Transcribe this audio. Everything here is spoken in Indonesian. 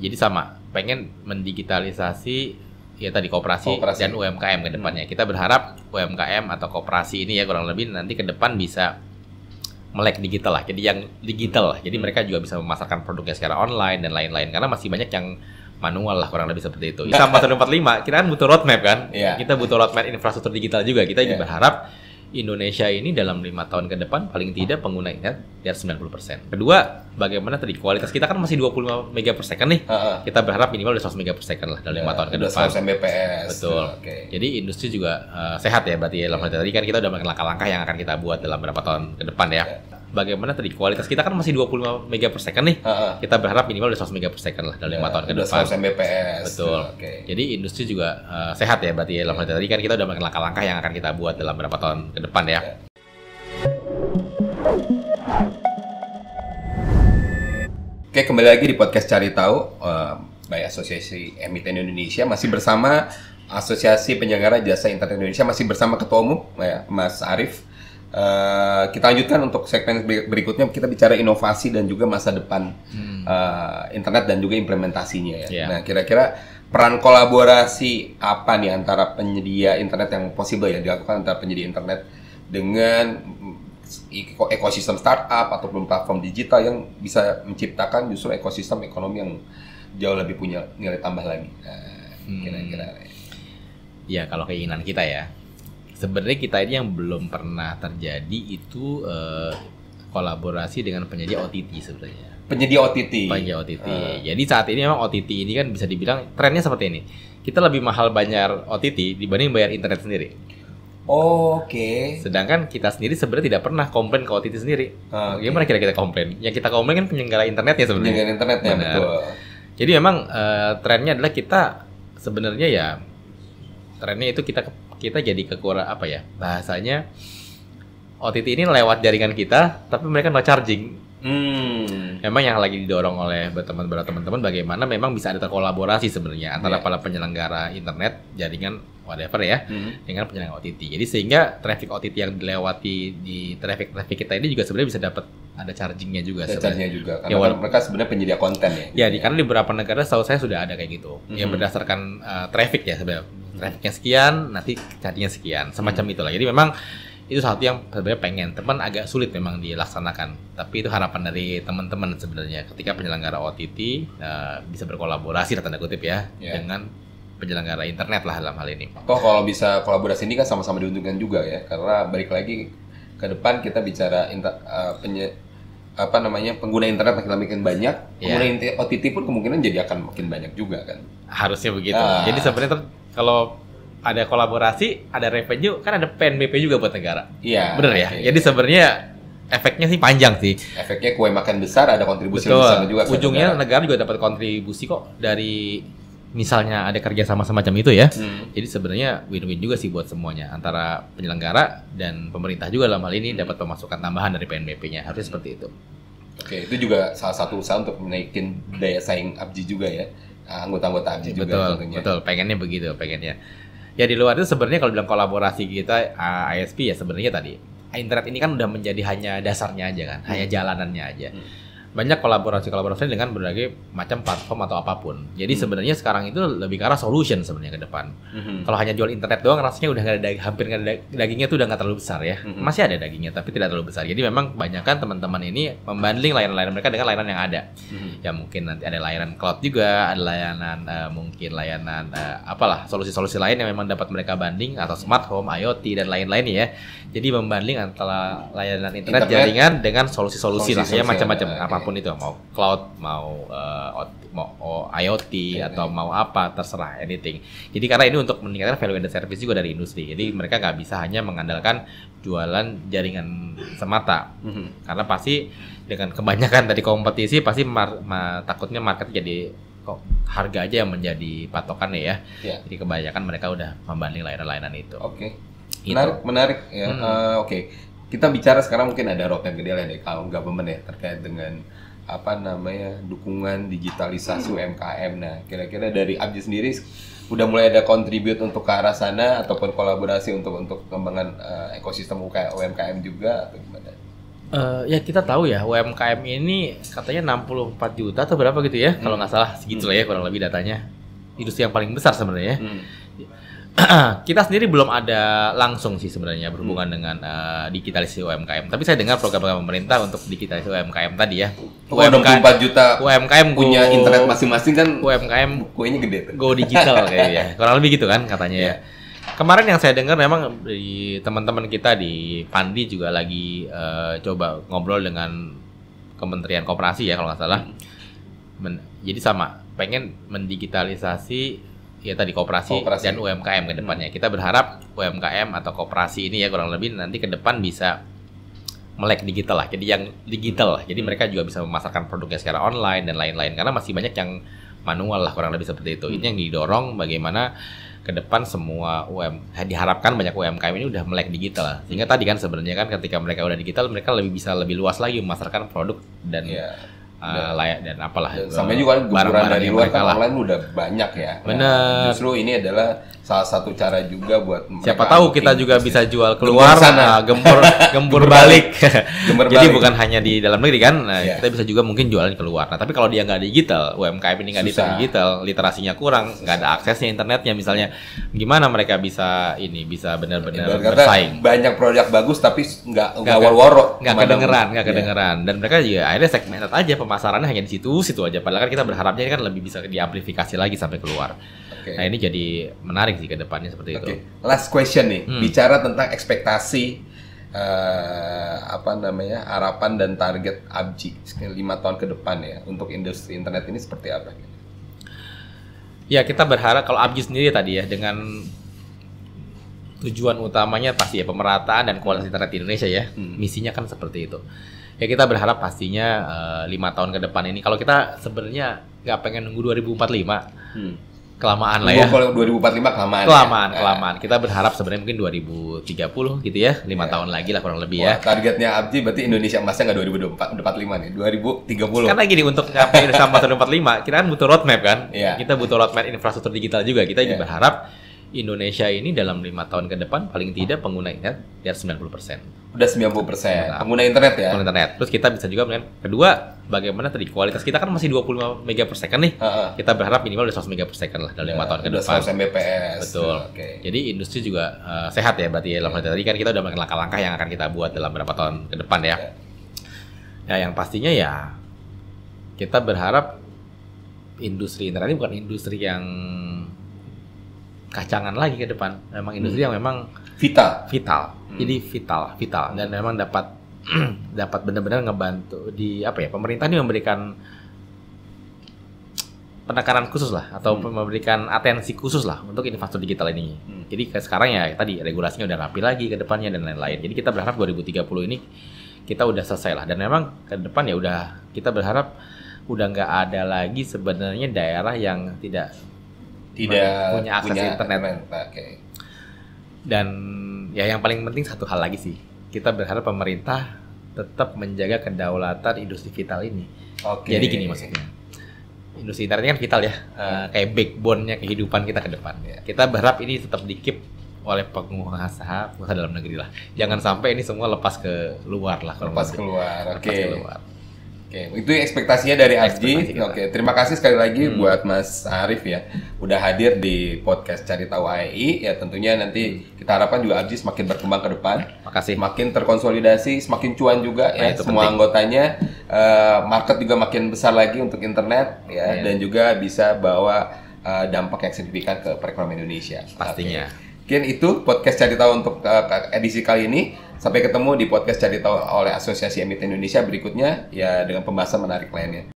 Jadi sama, pengen mendigitalisasi ya tadi koperasi dan UMKM ke depannya. Kita berharap UMKM atau koperasi ini ya kurang lebih nanti ke depan bisa melek digital lah. Jadi yang digital lah. Jadi mereka juga bisa memasarkan produknya secara online dan lain-lain. Karena masih banyak yang manual lah kurang lebih seperti itu. Sama 145 kita kan butuh roadmap kan. Kita butuh roadmap infrastruktur digital juga. Kita juga berharap Indonesia ini dalam 5 tahun ke depan paling tidak pengguna internet di atas 90%. Kedua, bagaimana tadi kualitas kita kan masih 25 mega per second nih. Kita berharap minimal udah 100 mega per second lah dalam 5 tahun ke depan. 100 Mbps. Betul. Jadi industri juga sehat ya berarti ya. Tadi kan kita udah melakukan langkah-langkah yang akan kita buat dalam beberapa tahun ke depan ya. Bagaimana tadi kualitas kita kan masih 25 mega per second nih. Kita berharap minimal udah 100 mega per second lah dalam 5 tahun ke depan. 100 Mbps. Betul. Jadi industri juga sehat ya berarti ya. Tadi kan kita udah melakukan langkah-langkah yang akan kita buat dalam beberapa tahun ke depan ya. Oke, kembali lagi di podcast Cari Tahu by Asosiasi Emiten Indonesia, masih bersama Asosiasi Penyelenggara Jasa Internet Indonesia, masih bersama Ketua Umum Mas Arief. Kita lanjutkan untuk segmen berikutnya, kita bicara inovasi dan juga masa depan internet dan juga implementasinya ya. Nah, kira-kira peran kolaborasi apa nih antara penyedia internet yang possible ya dilakukan antara penyedia internet dengan ekosistem startup ataupun platform digital yang bisa menciptakan justru ekosistem ekonomi yang jauh lebih punya nilai tambah lagi. Kira-kira. Ya, kalau keinginan kita ya. Sebenarnya kita ini yang belum pernah terjadi itu kolaborasi dengan penyedia OTT sebenarnya. Penyedia OTT. Jadi saat ini memang OTT ini kan bisa dibilang trennya seperti ini. Kita lebih mahal bayar OTT dibanding bayar internet sendiri. Sedangkan kita sendiri sebenarnya tidak pernah komplain ke OTT sendiri. Gimana kira-kira komplain? Yang kita komplain kan penyelenggara internetnya sebenarnya. Penyelenggara internetnya, betul. Jadi memang trennya adalah kita sebenarnya ya trennya itu kita jadi kekurangan apa ya bahasanya, OTT ini lewat jaringan kita tapi mereka no charging. Memang yang lagi didorong oleh teman-teman bagaimana memang bisa ada kolaborasi sebenarnya antara para penyelenggara internet jaringan whatever ya dengan penyelenggara OTT. Jadi sehingga traffic OTT yang dilewati di traffic kita ini juga sebenarnya bisa dapat ada chargingnya juga. Karena mereka sebenarnya penyedia konten ya. Karena di beberapa negara setahu saya sudah ada kayak gitu. Yang berdasarkan traffic ya sebenarnya. Trafficnya sekian, nanti chargingnya sekian, semacam itulah. Jadi memang itu satu yang sebenarnya pengen, teman agak sulit memang dilaksanakan. Tapi itu harapan dari teman-teman sebenarnya ketika penyelenggara OTT bisa berkolaborasi tanda kutip ya dengan penyelenggara internet lah dalam hal ini. Kalau bisa kolaborasi ini kan sama-sama diuntungkan juga ya, karena balik lagi ke depan kita bicara pengguna internet makin banyak, pengguna OTT pun kemungkinan jadi akan makin banyak juga kan. Harusnya begitu. Jadi sebenarnya kalau ada kolaborasi, ada revenue, kan ada PNBP juga buat negara. Bener ya? Jadi sebenarnya efeknya sih panjang sih. Efeknya kue makan besar, ada kontribusi besar juga. Ujungnya negara juga dapat kontribusi kok dari misalnya ada kerja sama semacam itu ya. Jadi sebenarnya win-win juga sih buat semuanya, antara penyelenggara dan pemerintah juga dalam hal ini dapat pemasukan tambahan dari PNBP-nya. Harusnya seperti itu. Itu juga salah satu usaha untuk menaikin daya saing ABJI juga ya. Anggota-anggota ABJI juga tentunya. Betul, pengennya begitu, Ya di luar itu sebenarnya kalau bilang kolaborasi kita ISP ya sebenarnya tadi internet ini kan udah menjadi hanya dasarnya aja kan, hanya jalanannya aja. Banyak kolaborasi dengan berbagai macam platform atau apapun. Jadi sebenarnya sekarang itu lebih ke arah solution sebenarnya ke depan. Kalau hanya jual internet doang rasanya udah hampir nggak ada dagingnya tuh udah nggak terlalu besar ya. Masih ada dagingnya tapi tidak terlalu besar. Jadi memang kebanyakan teman-teman ini membanding layanan-layanan mereka dengan layanan yang ada. Ya mungkin nanti ada layanan cloud juga, ada layanan mungkin layanan solusi-solusi lain yang memang dapat mereka banding atau smart home, IoT dan lain-lain ya. Jadi membanding antara layanan internet jaringan dengan solusi-solusi lah ya macam-macam apapun itu, mau cloud, mau IoT atau mau apa terserah anything. Jadi karena ini untuk meningkatkan value added service juga dari industri. Jadi mereka nggak bisa hanya mengandalkan jualan jaringan semata. Karena pasti dengan kebanyakan dari kompetisi pasti takutnya market jadi kok harga aja yang menjadi patokannya ya. Jadi kebanyakan mereka udah membanding layanan-layanan itu. Menarik ya. Kita bicara sekarang mungkin ada roadmap gede lah dari government ya terkait dengan dukungan digitalisasi UMKM. Nah, kira-kira dari ABJI sendiri udah mulai ada contribute untuk ke arah sana ataupun kolaborasi untuk pengembangan ekosistem UMKM juga atau gimana? Ya kita tahu ya UMKM ini katanya 64 juta atau berapa gitu ya, kalau nggak salah segitu lah ya kurang lebih datanya. Industri yang paling besar sebenarnya. Kita sendiri belum ada langsung sih sebenarnya berhubungan dengan digitalisasi UMKM. Tapi saya dengar program pemerintah untuk digitalisasi UMKM tadi ya. 24 juta UMKM punya internet masing-masing kan, UMKM kuenya gede tuh. go digital kayaknya. Kurang lebih gitu kan katanya ya. Kemarin yang saya dengar memang di teman-teman kita di Pandi juga lagi coba ngobrol dengan Kementerian Koperasi ya kalau nggak salah. Jadi sama, pengen mendigitalisasi ya tadi koperasi dan UMKM ke depannya. Kita berharap UMKM atau koperasi ini ya kurang lebih nanti ke depan bisa melek digital lah. Jadi yang digital lah. Jadi mereka juga bisa memasarkan produknya secara online dan lain-lain. Karena masih banyak yang manual lah kurang lebih seperti itu. Ini yang didorong bagaimana ke depan semua diharapkan banyak UMKM ini udah melek digital lah. Sehingga tadi kan sebenarnya kan ketika mereka udah digital mereka bisa lebih luas lagi memasarkan produk dan layak dan apalah. Sama juga kan guguran dari luar kan online udah banyak ya. Bener. Justru ini adalah salah satu cara juga buat siapa tahu kita juga bisa jual keluar, gempur balik. Jadi bukan hanya di dalam negeri kan, kita bisa juga mungkin jualan keluar. Nah tapi kalau dia nggak digital, UMKM ini nggak digital, literasinya kurang, nggak ada aksesnya internetnya misalnya, gimana mereka bisa benar-benar bersaing? Banyak produk bagus tapi nggak waro-waro, nggak kedengeran, dan mereka juga akhirnya segmented aja pemasarannya hanya di situ aja. Padahal kan kita berharapnya kan lebih bisa diamplifikasi lagi sampai keluar. Nah ini jadi menarik sih ke depannya seperti itu. Last question nih, bicara tentang ekspektasi harapan dan target Abji 5 tahun ke depan ya untuk industri internet ini seperti apa? Ya kita berharap kalau Abji sendiri tadi ya dengan tujuan utamanya pasti ya pemerataan dan kualitas internet di Indonesia ya. Misinya kan seperti itu. Ya kita berharap pastinya 5 tahun ke depan ini kalau kita sebenarnya nggak pengen nunggu 2045. Kelamaan lah ya. Kalau 2045 kelamaan. Kita berharap sebenarnya mungkin 2030 gitu ya, 5 tahun lagi lah kurang lebih ya. Targetnya Abji berarti Indonesia emasnya nggak 2045 nih, 2030. Karena gini untuk mencapai Indonesia emas 2045, kita kan butuh roadmap kan. Kita butuh roadmap infrastruktur digital juga. Kita juga berharap Indonesia ini dalam 5 tahun ke depan paling tidak pengguna internet di atas 90%. Udah 90% pengguna internet ya. Pengguna internet. Terus kita bisa juga kedua, bagaimana tadi kualitas kita kan masih 25 mega per second nih. Kita berharap minimal udah 100 mega per second lah dalam 5 tahun ke depan. 100 Mbps. Betul. Jadi industri juga sehat ya berarti ya. Tadi kan kita udah melakukan langkah-langkah yang akan kita buat dalam beberapa tahun ke depan ya. Ya yang pastinya ya kita berharap industri internet ini bukan industri yang kacangan lagi ke depan. Memang industri yang memang vital. Jadi vital dan memang dapat benar-benar ngebantu di pemerintah ini memberikan penekanan khusus lah atau memberikan atensi khusus lah untuk infrastruktur digital ini. Jadi sekarang ya tadi regulasinya udah rapi lagi ke depannya dan lain-lain. Jadi kita berharap 2030 ini kita udah selesai lah dan memang ke depan ya udah kita berharap udah nggak ada lagi sebenarnya daerah yang tidak punya akses internet. Dan ya yang paling penting satu hal lagi sih, kita berharap pemerintah tetap menjaga kedaulatan industri vital ini. Jadi gini maksudnya, industri internet ini kan vital ya, kayak backbone-nya kehidupan kita ke depan. Kita berharap ini tetap di-keep oleh pengusaha dalam negeri lah. Jangan sampai ini semua lepas ke luar lah. Lepas keluar. Itu ekspektasinya dari Abji. Terima kasih sekali lagi buat Mas Arif ya, udah hadir di podcast Cari Tahu AEI. Ya tentunya nanti kita harapkan juga Abji semakin berkembang ke depan. Makasih. Semakin terkonsolidasi, semakin cuan juga ya semua anggotanya. Market juga makin besar lagi untuk internet ya, dan juga bisa bawa dampak yang signifikan ke perekonomian Indonesia. Pastinya. Mungkin itu podcast Cari Tahu untuk edisi kali ini. Sampai ketemu di podcast Cari Tahu oleh Asosiasi Emiten Indonesia berikutnya ya dengan pembahasan menarik lainnya.